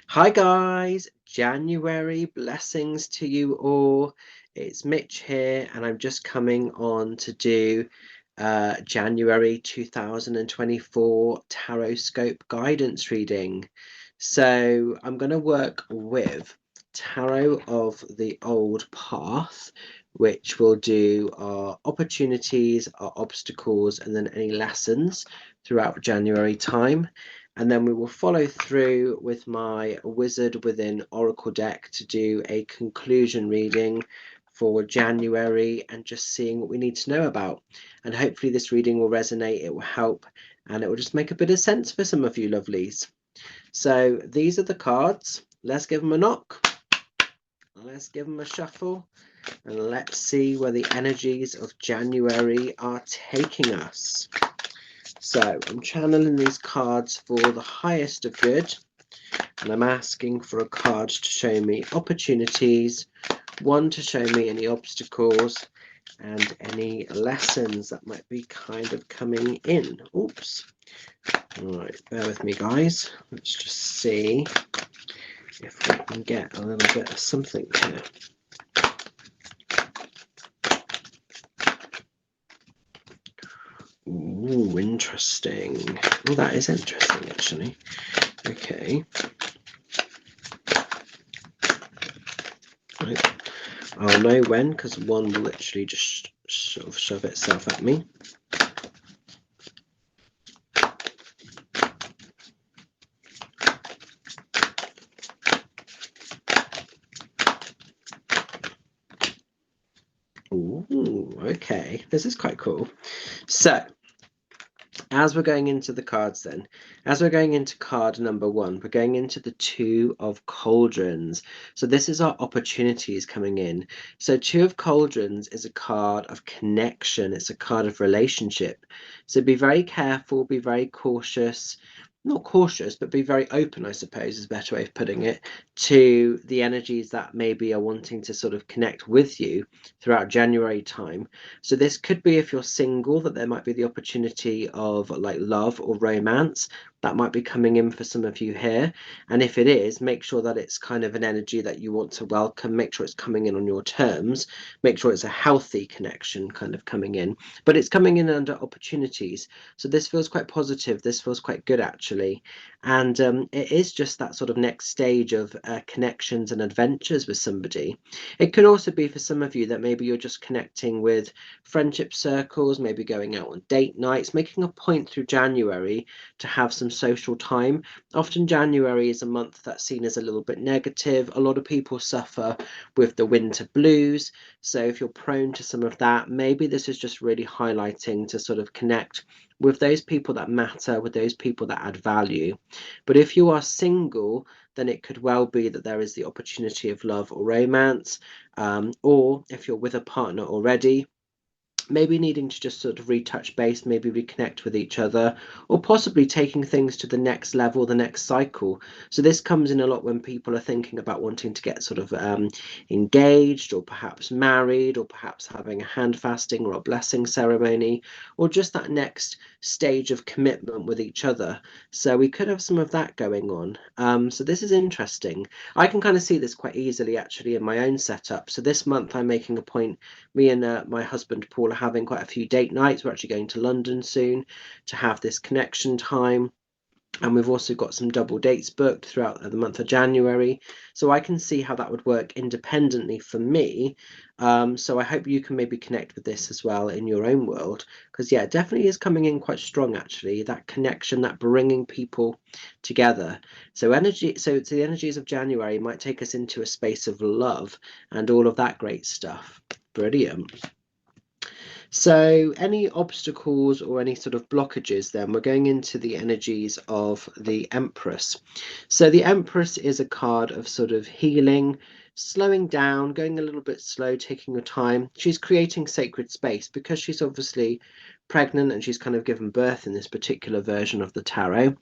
Hi guys, January blessings to you all. It's Mitch here, and I'm just coming on to do January 2024 Tarot Scope guidance reading. So I'm going to work with Tarot of the Old Path, which will do our opportunities, our obstacles, and then any lessons throughout January time. And then we will follow through with my Wizard Within Oracle deck to do a conclusion reading for January and just seeing what we need to know about. And hopefully this reading will resonate, it will help, and it will just make a bit of sense for some of you lovelies. So these are the cards. Let's give them a knock. Let's give them a shuffle. And let's see where the energies of January are taking us. So I'm channeling these cards for the highest of good, and I'm asking for a card to show me opportunities, one to show me any obstacles, and any lessons that might be kind of coming in. Oops. All right, bear with me, guys. Let's just see if we can get a little bit of something here. Ooh, interesting. Well, that is interesting, actually. Okay. Right. I'll know when, because one will literally just sort of shove itself at me. Ooh, okay. This is quite cool. So, as we're going into the cards then, as we're going into card number one, we're going into the Two of Cauldrons. So this is our opportunities coming in. So Two of Cauldrons is a card of connection. It's a card of relationship. So be very careful, be very cautious. Not cautious, but be very open, I suppose, is a better way of putting it, to the energies that maybe are wanting to sort of connect with you throughout January time. So this could be, if you're single, that there might be the opportunity of like love or romance that might be coming in for some of you here. And if it is, make sure that it's kind of an energy that you want to welcome. Make sure it's coming in on your terms. Make sure it's a healthy connection kind of coming in, but it's coming in under opportunities. So this feels quite positive. This feels quite good, actually. And it is just that sort of next stage of connections and adventures with somebody. It could also be for some of you that maybe you're just connecting with friendship circles, maybe going out on date nights, making a point through January to have some social time. Often January is a month that's seen as a little bit negative. A lot of people suffer with the winter blues. So if you're prone to some of that, maybe this is just really highlighting to sort of connect with those people that matter, with those people that add value. But if you are single, then it could well be that there is the opportunity of love or romance. Or if you're with a partner already, maybe needing to just sort of retouch base, maybe reconnect with each other, or possibly taking things to the next level, the next cycle. So this comes in a lot when people are thinking about wanting to get sort of engaged, or perhaps married, or perhaps having a hand fasting or a blessing ceremony, or just that next stage of commitment with each other. So we could have some of that going on. So this is interesting. I can kind of see this quite easily actually in my own setup. So this month I'm making a point, me and my husband Paul are having quite a few date nights. We're actually going to London soon to have this connection time. And we've also got some double dates booked throughout the month of January. So I can see how that would work independently for me. So I hope you can maybe connect with this as well in your own world. Because, yeah, it definitely is coming in quite strong, actually. That connection, that bringing people together. So the energies of January might take us into a space of love and all of that great stuff. Brilliant. So any obstacles or any sort of blockages, then we're going into the energies of the Empress. So the Empress is a card of sort of healing, slowing down, going a little bit slow, taking your time. She's creating sacred space because she's obviously pregnant and she's kind of given birth in this particular version of the tarot.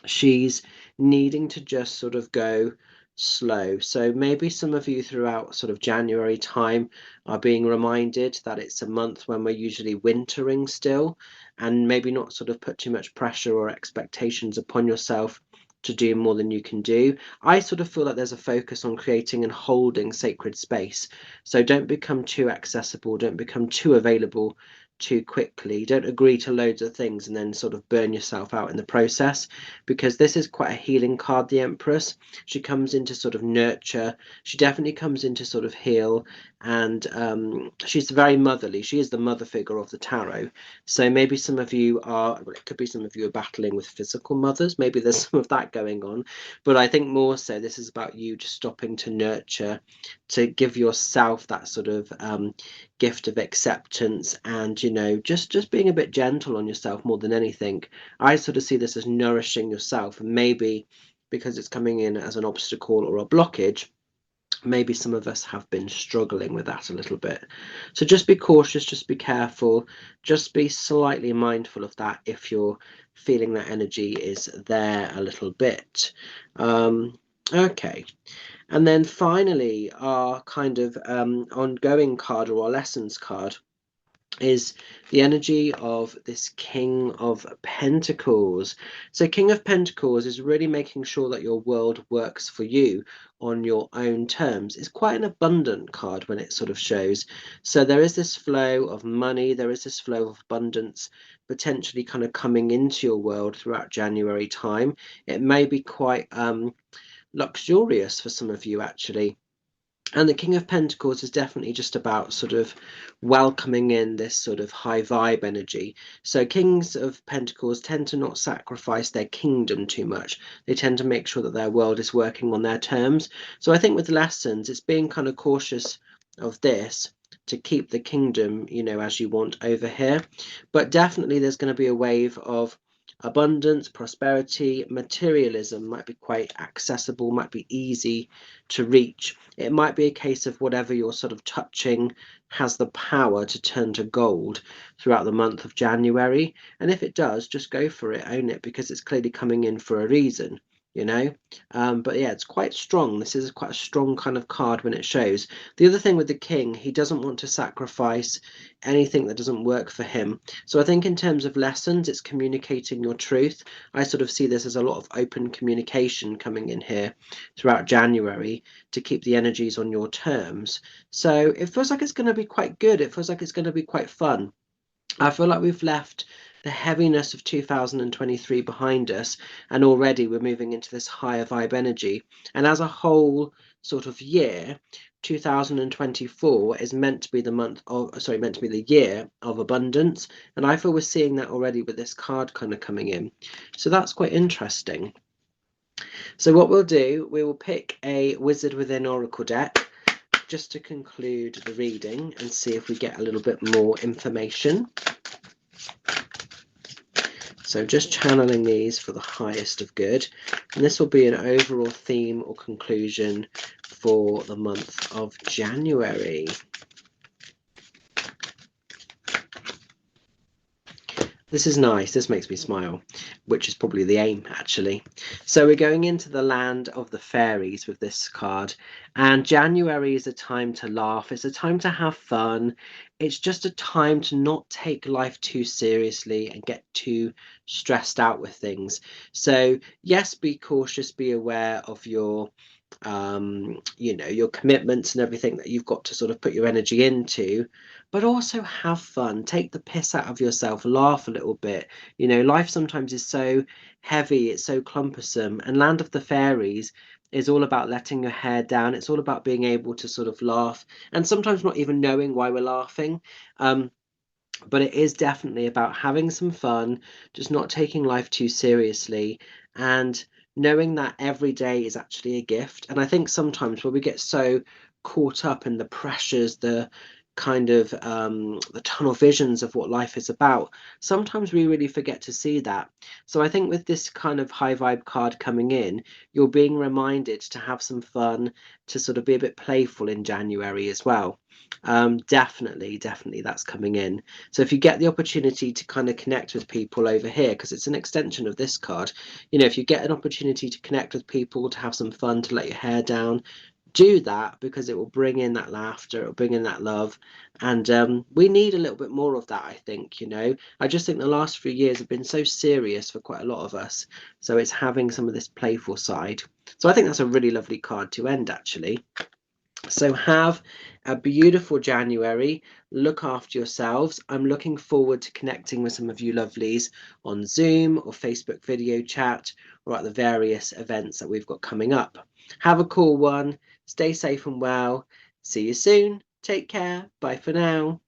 She's needing to just sort of go slow. So maybe some of you throughout sort of January time are being reminded that it's a month when we're usually wintering still, and maybe not sort of put too much pressure or expectations upon yourself to do more than you can do. I sort of feel like there's a focus on creating and holding sacred space. So don't become too accessible, don't become too available too quickly. Don't agree to loads of things and then sort of burn yourself out in the process, because this is quite a healing card, the Empress. She comes into sort of nurture. She definitely comes into sort of heal, and she's very motherly. She is the mother figure of the tarot. So maybe some of you are, well, it could be some of you are battling with physical mothers. Maybe there's some of that going on, but I think more so this is about you just stopping to nurture, to give yourself that sort of gift of acceptance, and just being a bit gentle on yourself more than anything. I sort of see this as nourishing yourself, and maybe because it's coming in as an obstacle or a blockage, maybe some of us have been struggling with that a little bit. So just be cautious, just be careful, just be slightly mindful of that if you're feeling that energy is there a little bit. Okay. And then finally, our kind of ongoing card, or our lessons card, is the energy of this King of Pentacles. So King of Pentacles is really making sure that your world works for you on your own terms. It's quite an abundant card when it sort of shows. So there is this flow of money, there is this flow of abundance potentially kind of coming into your world throughout January time. It may be quite luxurious for some of you, actually. And the King of Pentacles is definitely just about sort of welcoming in this sort of high vibe energy. So Kings of Pentacles tend to not sacrifice their kingdom too much. They tend to make sure that their world is working on their terms. So I think with lessons, it's being kind of cautious of this, to keep the kingdom, as you want over here. But definitely there's going to be a wave of abundance, prosperity. Materialism might be quite accessible, might be easy to reach. It might be a case of whatever you're sort of touching has the power to turn to gold throughout the month of January. And if it does, just go for it, own it, because it's clearly coming in for a reason. But yeah, it's quite strong. This is quite a strong kind of card when it shows. The other thing with the king, he doesn't want to sacrifice anything that doesn't work for him. So I think in terms of lessons, it's communicating your truth. I sort of see this as a lot of open communication coming in here throughout January to keep the energies on your terms. So it feels like it's going to be quite good. It feels like it's going to be quite fun. I feel like we've left the heaviness of 2023 behind us, and already we're moving into this higher vibe energy. And as a whole sort of year, 2024 is meant to be meant to be the year of abundance. And I feel we're seeing that already with this card kind of coming in. So that's quite interesting. So what we'll do, we will pick a Wizard Within Oracle deck just to conclude the reading and see if we get a little bit more information. So just channeling these for the highest of good. And this will be an overall theme or conclusion for the month of January. This is nice. This makes me smile, which is probably the aim, actually. So we're going into the land of the fairies with this card. And January is a time to laugh. It's a time to have fun. It's just a time to not take life too seriously and get too stressed out with things. So yes, be cautious, be aware of your your commitments and everything that you've got to sort of put your energy into, but also have fun, take the piss out of yourself, laugh a little bit. Life sometimes is so heavy, it's so clumpersome, and Land of the Fairies is all about letting your hair down. It's all about being able to sort of laugh, and sometimes not even knowing why we're laughing. But it is definitely about having some fun, just not taking life too seriously, and knowing that every day is actually a gift. And I think sometimes when we get so caught up in the pressures, the kind of the tunnel visions of what life is about, sometimes we really forget to see that. So I think with this kind of high vibe card coming in, you're being reminded to have some fun, to sort of be a bit playful in January as well. Definitely that's coming in. So if you get the opportunity to kind of connect with people over here, because it's an extension of this card, if you get an opportunity to connect with people, to have some fun, to let your hair down, do that, because it will bring in that laughter, it'll bring in that love, and we need a little bit more of that, I think. I just think the last few years have been so serious for quite a lot of us, so it's having some of this playful side. So I think that's a really lovely card to end, actually. So have a beautiful January. Look after yourselves. I'm looking forward to connecting with some of you lovelies on Zoom or Facebook video chat, or at the various events that we've got coming up. Have a cool one. Stay safe and well. See you soon. Take care. Bye for now.